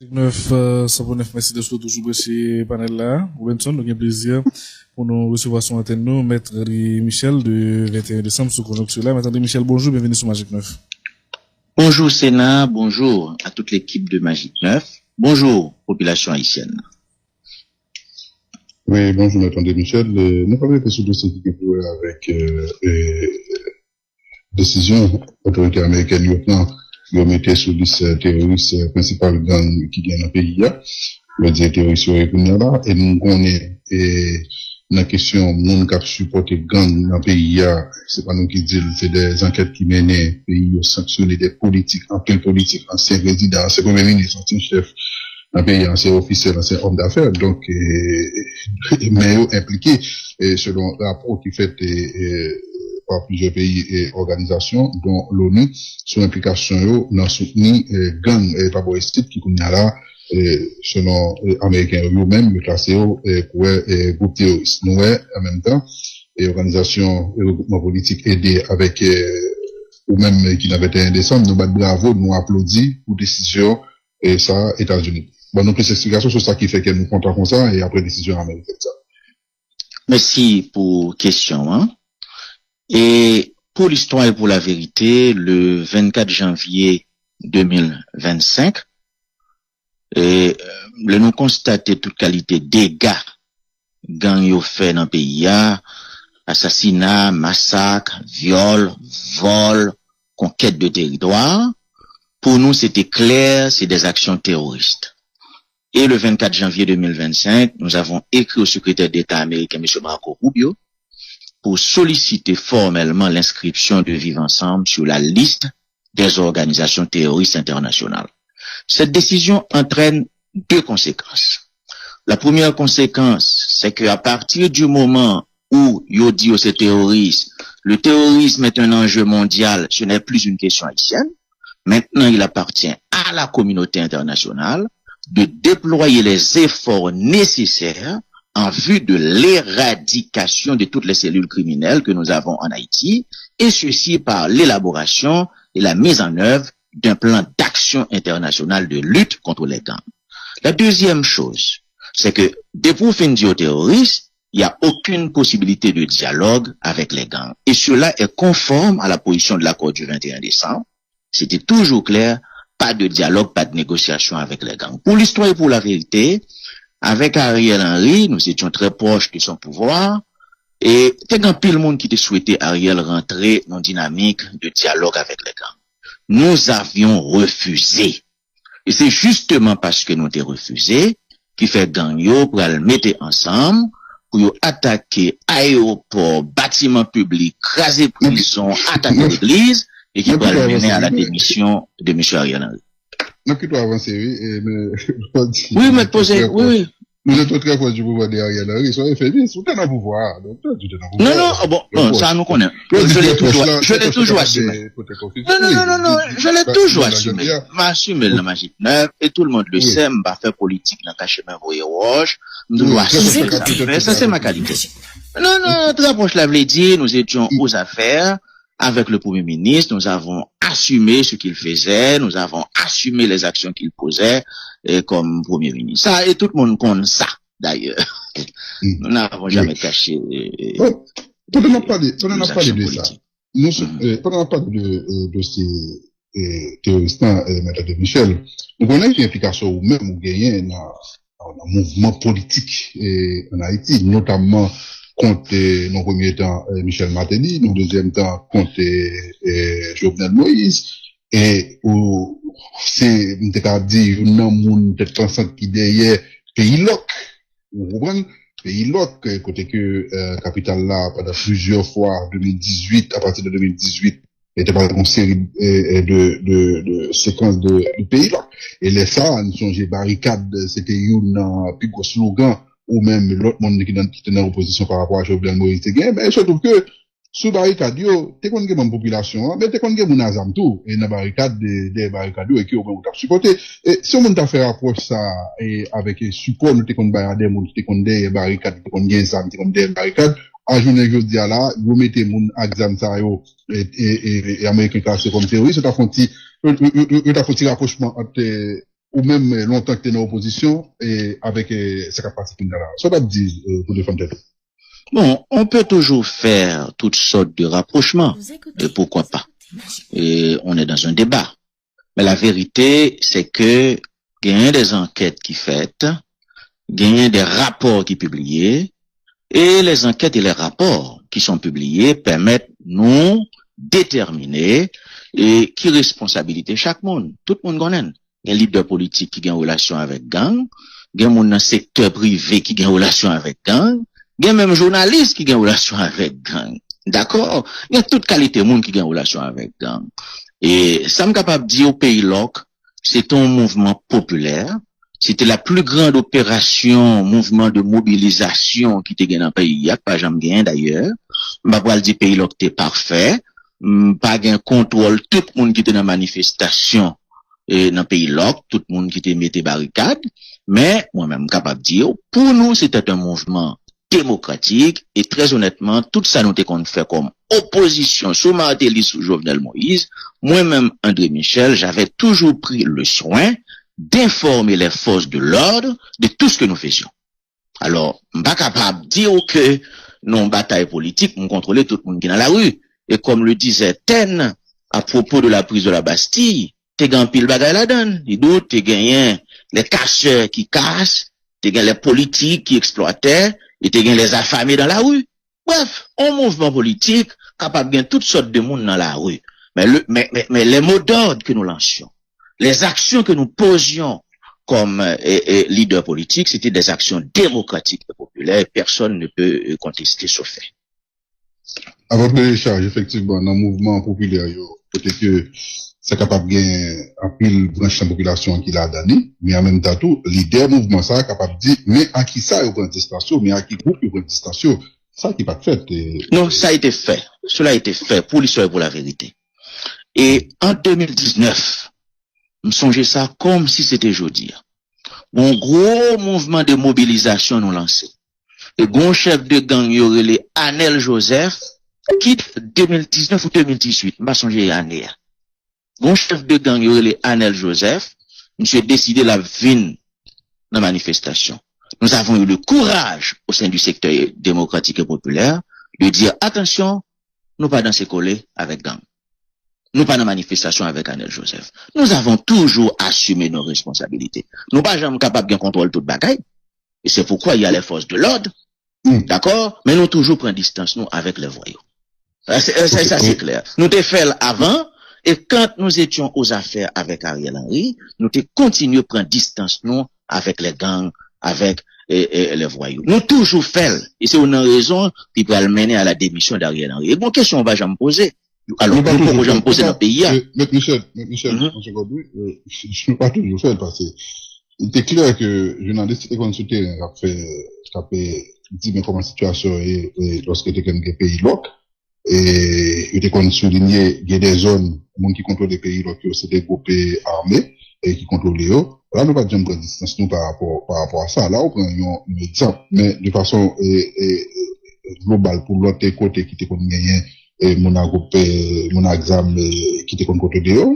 109, merci de toujours chez panel là. Robinson, nous avons plaisir pour nous recevoir son antenne nous, Maître Michel de 21 décembre sous conjoncture là. Maître Michel, bonjour, bienvenue sur Magic 9. Bonjour Sénat, bonjour à toute l'équipe de Magic 9. Bonjour, population haïtienne. Oui, bonjour, Maître Michel. Nous parlons de ce dossier qui est joué avec décision autorité américaine lieutenant de mettre sur liste terroriste principal gang qui vient dans le pays là. Le dire terroriste là et nous connaissons la question monde qui supporté gang dans le pays là, c'est pas nous qui disons, c'est des enquêtes qui mènent pays au sanctionner des politiques, en quelle politique, ancien résident, c'est premier ministre, ancien chef un pays ancien officiel, ancien homme d'affaires, donc mais impliqué selon le rapport qui fait par plusieurs pays et organisations, dont l'ONU, sur l'implication dans soutenir gang et terroristes qui connaît là, selon américains eux-mêmes, le classé pour groupe terroriste. Nous, en même temps, et organisation et regroupement politique aidé avec ou même qui n'avait été indécent, nous battons bravo, nous applaudissons pour décision et ça, États-Unis. Bon, donc, ces explications sur ça qui fait que nous comptons comme ça et après décision américaine. Merci pour question, hein. Et pour l'histoire et pour la vérité, le 24 janvier 2025, le nous constater toute qualité dégâts gang yo fait dans le pays, assassinat, massacre, viol, vol, conquête de territoire. Pour nous, c'était clair, c'est des actions terroristes. Et le 24 janvier 2025, nous avons écrit au secrétaire d'État américain, M. Marco Rubio, pour solliciter formellement l'inscription de Vivre Ensemble sur la liste des organisations terroristes internationales. Cette décision entraîne deux conséquences. La première conséquence, c'est qu'à partir du moment où yo dit c'est terroriste, le terrorisme est un enjeu mondial, ce n'est plus une question haïtienne. Maintenant, il appartient à la communauté internationale de déployer les efforts nécessaires en vue de l'éradication de toutes les cellules criminelles que nous avons en Haïti, et ceci par l'élaboration et la mise en œuvre d'un plan d'action international de lutte contre les gangs. La deuxième chose, c'est que depuis qu'on finit aux terroristes, il n'y a aucune possibilité de dialogue avec les gangs. Et cela est conforme à la position de l'accord du 21 décembre. C'était toujours clair, pas de dialogue, pas de négociation avec les gangs. Pour l'histoire et pour la vérité, avec Ariel Henry, nous étions très proches de son pouvoir, et il y a pile monde qui te souhaitait Ariel rentrer dans une dynamique de dialogue avec les gangs. Nous avions refusé. Et c'est justement parce que nous avons refusé qui fait gang yo pour le mettre ensemble, pour attaquer aéroport, bâtiments publics, craser prison, attaquer l'église, et qui va mener à la démission de M. Ariel Henry. Non, qui doit avancer, oui, oui, mais poser, oui. Nous êtes très proches du pouvoir d'Ariel Henry, soyez féministes, vous êtes dans le pouvoir, donc tu es dans le pouvoir. Non, ça nous connaît. Je l'ai toujours assumé. Non, je l'ai toujours assumé. M'assumer la Magic 9, et tout le monde le sait, m'a fait politique dans le chemin voyer roche, nous doit assumer ça c'est ma qualité. Non, très proche l'avait dit, nous étions aux affaires, avec le Premier ministre, nous avons assumé ce qu'il faisait, nous avons assumé les actions qu'il posait comme Premier ministre. Ça, et tout le monde connaît ça, d'ailleurs. Nous n'avons jamais caché. Pendant qu'on parle de ça, pendant qu'on parle de ces terroristes, Maître Michel, nous connaissons une implication ou même gagné dans un mouvement politique en Haïti, notamment contre, dans premier temps, Michel Martelly, dans deuxième temps, contre Jovenel Moïse, et où c'est, on t'a dit, un monde peut-être pensant qui derrière pays loc, vous comprenez? Pays loc, côté que, capital là, pendant plusieurs fois, 2018, à partir de 2018, était par une série de séquences de pays loc. Et les ça, nous sommes barricades, c'était un plus gros slogan, ou même l'autre monde qui était dans l'opposition par rapport à Jovenel Moïse, mais je trouve que, sous barricade, t'es qu'on gagne une population, mais t'es qu'on gagne un azam tout, et dans barricade, des barricades, et qui au moins t'a supporté. Et si on t'a fait approche ça, et avec support, nous t'es qu'on barricade, t'es qu'on des barricades, t'es qu'on gagne ça, t'es qu'on des barricades, à journée, je dis là, vous mettez mon exam ça, et américain classé comme terroriste, t'as fait un petit rapprochement entre ou même longtemps que tu es dans l'opposition, et avec ce qu'a parti là. Ça va dire pour défendre. Bon, on peut toujours faire toutes sortes de rapprochements. Et pourquoi pas? Et on est dans un débat. Mais la vérité, c'est que il y a des enquêtes qui faites, il y a des rapports qui publiés, et les enquêtes et les rapports qui sont publiés permettent nous déterminer et qui responsabilité chaque monde. Tout le monde connaît. Il y a un leader politique qui a une relation avec gang, il y a un monde dans le secteur privé qui a une relation avec gang, il y a même journaliste qui a une relation avec gang. D'accord? Il y a toute qualité de monde qui a une relation avec gang. Et ça me capable de dire au pays LOC, c'est un mouvement populaire. C'était la plus grande opération, mouvement de mobilisation qui était gagné dans le pays. Il n'y a pas jamais gagné d'ailleurs. Je vais pas dire pays LOC était parfait. Pas gain contrôle tout le monde qui était dans la manifestation dans le pays LOC, tout le monde qui était mis barricade. Mais moi-même capable de dire, pour nous, c'était un mouvement démocratique et très honnêtement, tout ça nous qu'on fait comme opposition sous Martelly, sous Jovenel Moïse. Moi-même, André Michel, j'avais toujours pris le soin d'informer les forces de l'ordre de tout ce que nous faisions. Alors, je ne suis pas capable de dire que non bataille politique, nous contrôlons tout le monde qui est dans la rue. Et comme le disait Ten, à propos de la prise de la Bastille, t'es gagné pile bagaille la donne. Il doit t'es gagné les casseurs qui cassent, t'es gagné les politiques qui exploitaient, et t'es gagné les affamés dans la rue. Bref, un mouvement politique capable de gagner toutes sortes de monde dans la rue. Mais les mots d'ordre que nous lancions, les actions que nous posions comme leader politique, c'était des actions démocratiques et populaires. Personne ne peut contester ce fait. Avant de décharge, effectivement, dans le mouvement populaire, peut-être que c'est capable de gagner un pile branche de la population qui l'a donné, mais en même temps, tout, leader mouvement, ça, capable de dire, mais à qui ça, il prend distanciation, mais à qui groupe, il prend distanciation. Ça qui n'est pas fait. Non, ça a été fait. Cela a été fait pour l'histoire et pour la vérité. Et en 2019, me songez ça comme si c'était aujourd'hui. Un gros mouvement de mobilisation nous lancé. Le grand chef de gang, il y aurait les Anel Joseph, quitte 2019 ou 2018, je ne songez année. Bon chef de gang, il y aurait les Anel Joseph, monsieur décidé la vine dans la manifestation. Nous avons eu le courage au sein du secteur démocratique et populaire de dire attention, nous pas dans ces collés avec gang. Nous pas dans manifestation avec Anel Joseph. Nous avons toujours assumé nos responsabilités. Nous pas jamais capables de contrôler toute bagaille. Et c'est pourquoi il y a les forces de l'ordre. D'accord? Mais nous toujours prenons distance, nous, avec les voyous. Ça, c'est clair. Nous t'ai fait avant, et quand nous étions aux affaires avec Ariel Henry, nous t'ai continué à prendre distance, nous, avec les gangs, avec les voyous. Nous toujours fait. Et c'est une raison qui peut mener à la démission d'Ariel Henry. Et bon, question, on va jamais poser. Alors, pourquoi jamais poser dans le pays? Michel, je ne peux pas toujours faire parce que il était clair que journaliste qui est consulté a fait dit mais comment la situation est lorsque tu es dans des pays loc et il était souligné il y a des zones monde qui contrôlent les pays loc c'est des groupes armés et qui contrôlent eux. Là nous pas jamais prendre distance nous par rapport à ça. Là on prend un exemple mais de façon globale pour l'autre côté qui était qu'on gagne mon groupe mon examen qui était contre eux